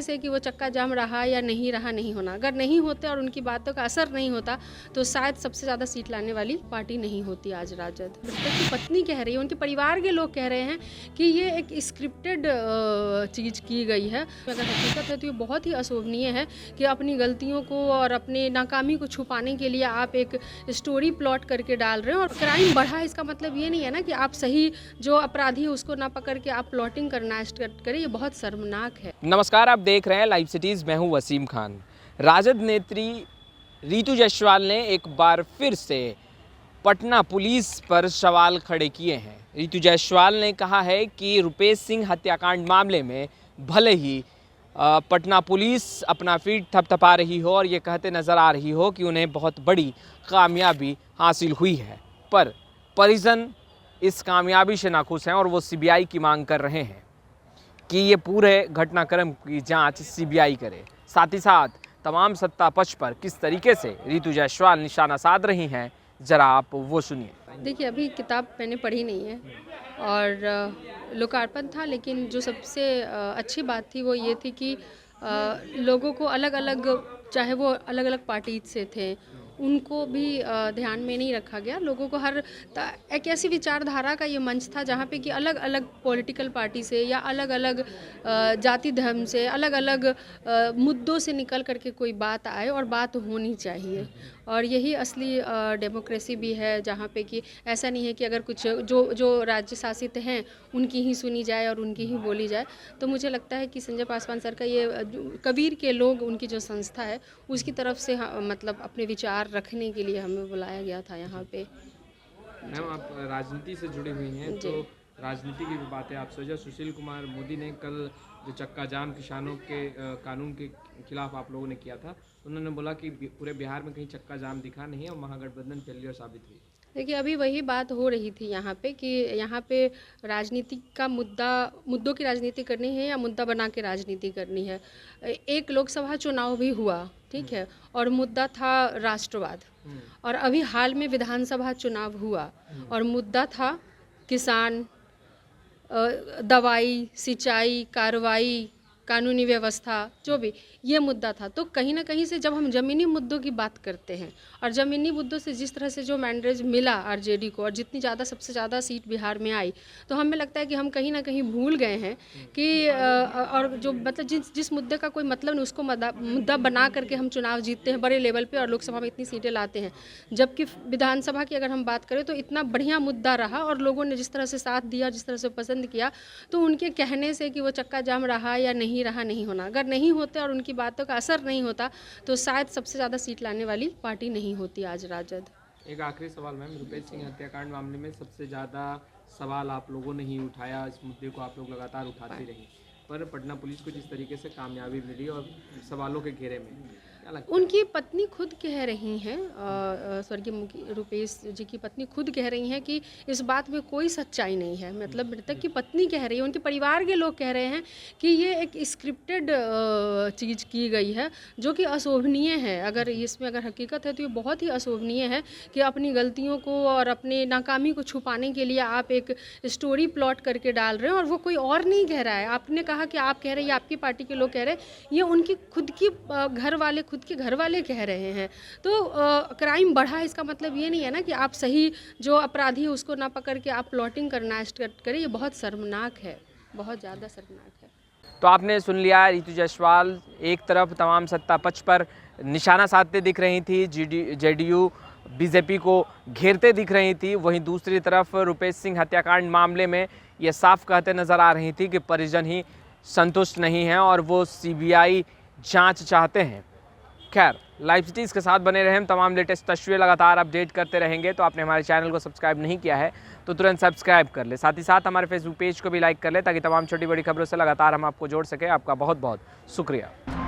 से कि वो चक्का जाम रहा या नहीं रहा नहीं होना। अगर नहीं होते और उनकी बातों का असर नहीं होता तो शायद सबसे ज़्यादा सीट लाने वाली पार्टी नहीं होती आज राजद। मृतक की पत्नी कह रही है, उनके परिवार के लोग कह रहे हैं कि ये एक स्क्रिप्टेड चीज़ की गई है। अगर हकीकत है तो ये बहुत ही अशोभनीय है कि अपनी गलतियों को और अपने नाकामी को छुपाने के लिए आप एक स्टोरी प्लॉट करके डाल रहे हैं और क्राइम बढ़ा। इसका मतलब ये नहीं है ना कि आप सही जो अपराधी है उसको ना पकड़ के आप प्लॉटिंग करना स्टार्ट करें। ये बहुत शर्मनाक है। नमस्कार, आप देख रहे हैं लाइव सिटीज़। मैं हूं वसीम खान। राजद नेत्री रीतू जायसवाल ने एक बार फिर से पटना पुलिस पर सवाल खड़े किए हैं। रीतू जायसवाल ने कहा है कि रुपेश सिंह हत्याकांड मामले में भले ही पटना पुलिस अपना फीट थपथपा रही हो और ये कहते नज़र आ रही हो कि उन्हें बहुत बड़ी कामयाबी हासिल हुई है, पर परिजन इस कामयाबी से नाखुश हैं और वो सीबीआई की मांग कर रहे हैं कि ये पूरे घटनाक्रम की जांच सीबीआई करे। साथ ही साथ तमाम सत्ता पक्ष पर किस तरीके से रीतू जायसवाल निशाना साध रही हैं, जरा आप वो सुनिए। देखिए, अभी किताब मैंने पढ़ी नहीं है और लोकार्पण था, लेकिन जो सबसे अच्छी बात थी वो ये थी कि लोगों को अलग अलग, चाहे वो अलग अलग पार्टी से थे, उनको भी ध्यान में नहीं रखा गया। लोगों को एक ऐसी विचारधारा का ये मंच था जहाँ पे कि अलग अलग पॉलिटिकल पार्टी से या अलग अलग जाति धर्म से, अलग अलग मुद्दों से निकल करके कोई बात आए और बात होनी चाहिए। और यही असली डेमोक्रेसी भी है, जहाँ पे कि ऐसा नहीं है कि अगर कुछ जो राज्य शासित हैं उनकी ही सुनी जाए और उनकी ही बोली जाए। तो मुझे लगता है कि संजय पासवान सर का ये कबीर के लोग, उनकी जो संस्था है, उसकी तरफ से मतलब अपने विचार रखने के लिए हमें बुलाया गया था यहाँ पे। मैम, आप राजनीति से जुड़ी हुई हैं, तो राजनीति की भी बात है। आप सोचा सुशील कुमार मोदी ने कल जो चक्का जाम किसानों के कानून के खिलाफ आप लोगों ने किया था, उन्होंने बोला कि पूरे बिहार में कहीं चक्का जाम दिखा नहीं है और महागठबंधन फेलियर साबित हुई। देखिए, अभी वही बात हो रही थी यहाँ पे कि यहाँ पे राजनीति का मुद्दों की राजनीति करनी है या मुद्दा बना के राजनीति करनी है। एक लोकसभा चुनाव भी हुआ, ठीक है, और मुद्दा था राष्ट्रवाद। और अभी हाल में विधानसभा चुनाव हुआ और मुद्दा था किसान, दवाई, सिंचाई, कार्रवाई, कानूनी व्यवस्था, जो भी ये मुद्दा था। तो कहीं ना कहीं से जब हम ज़मीनी मुद्दों की बात करते हैं और ज़मीनी मुद्दों से जिस तरह से जो मैंडेज मिला आरजेडी को और जितनी ज़्यादा सबसे ज़्यादा सीट बिहार में आई, तो हमें लगता है कि हम कहीं ना कहीं भूल गए हैं कि और जो मतलब जिस मुद्दे का कोई मतलब नहीं उसको मुद्दा बना करके हम चुनाव जीतते हैं बड़े लेवल पर और लोकसभा में इतनी सीटें लाते हैं। जबकि विधानसभा की अगर हम बात करें तो इतना बढ़िया मुद्दा रहा और लोगों ने जिस तरह से साथ दिया, जिस तरह से पसंद किया, तो उनके कहने से कि वो चक्का जाम रहा या नहीं रहा नहीं होना। अगर नहीं होते और उनकी बातों का असर नहीं होता तो शायद सबसे ज़्यादा सीट लाने वाली पार्टी नहीं होती आज राजद। एक आखिरी सवाल मैम, रुपेश सिंह हत्याकांड मामले में सबसे ज़्यादा सवाल आप लोगों ने ही उठाया, इस मुद्दे को आप लोग लगातार उठाते रहे, पर पटना पुलिस को जिस तरीके से कामयाबी मिली और सवालों के घेरे में, क्या लगता है? उनकी पत्नी खुद कह रही हैं, स्वर्गीय रुपेश जी की पत्नी खुद कह रही हैं कि इस बात में कोई सच्चाई नहीं है। मतलब मृतक की पत्नी कह रही है, उनके परिवार के लोग कह रहे हैं कि ये एक स्क्रिप्टेड चीज़ की गई है जो कि अशोभनीय है। अगर इसमें अगर हकीकत है तो ये बहुत ही अशोभनीय है कि अपनी गलतियों को और अपने नाकामी को छुपाने के लिए आप एक स्टोरी प्लॉट करके डाल रहे हैं और वो कोई और नहीं कह रहा है। आपने कहा कि आप कह रहे हैं, आपकी पार्टी के लोग कह रहे हैं, ये उनकी खुद की खुद के घर वाले कह रहे हैं। तो क्राइम बढ़ा, इसका मतलब ये नहीं है ना कि आप सही जो अपराधी है उसको ना पकड़ के आप प्लॉटिंग करना स्टार्ट करें। ये बहुत शर्मनाक है, बहुत ज़्यादा शर्मनाक है। तो आपने सुन लिया, रीतू जायसवाल एक तरफ तमाम सत्ता पक्ष पर निशाना साधते दिख रही थी, जेडीयू बीजेपी को घेरते दिख रही थी, वहीं दूसरी तरफ रुपेश सिंह हत्याकांड मामले में ये साफ कहते नज़र आ रही थी कि परिजन ही संतुष्ट नहीं हैं और वो सीबीआई जांच चाहते हैं। खैर, लाइव सिटीज़ के साथ बने रहें, हम तमाम लेटेस्ट तस्वीरें लगातार अपडेट करते रहेंगे। तो आपने हमारे चैनल को सब्सक्राइब नहीं किया है तो तुरंत सब्सक्राइब कर ले, साथ ही साथ हमारे फेसबुक पेज को भी लाइक कर ले ताकि तमाम छोटी बड़ी खबरों से लगातार हम आपको जोड़ सकें। आपका बहुत बहुत शुक्रिया।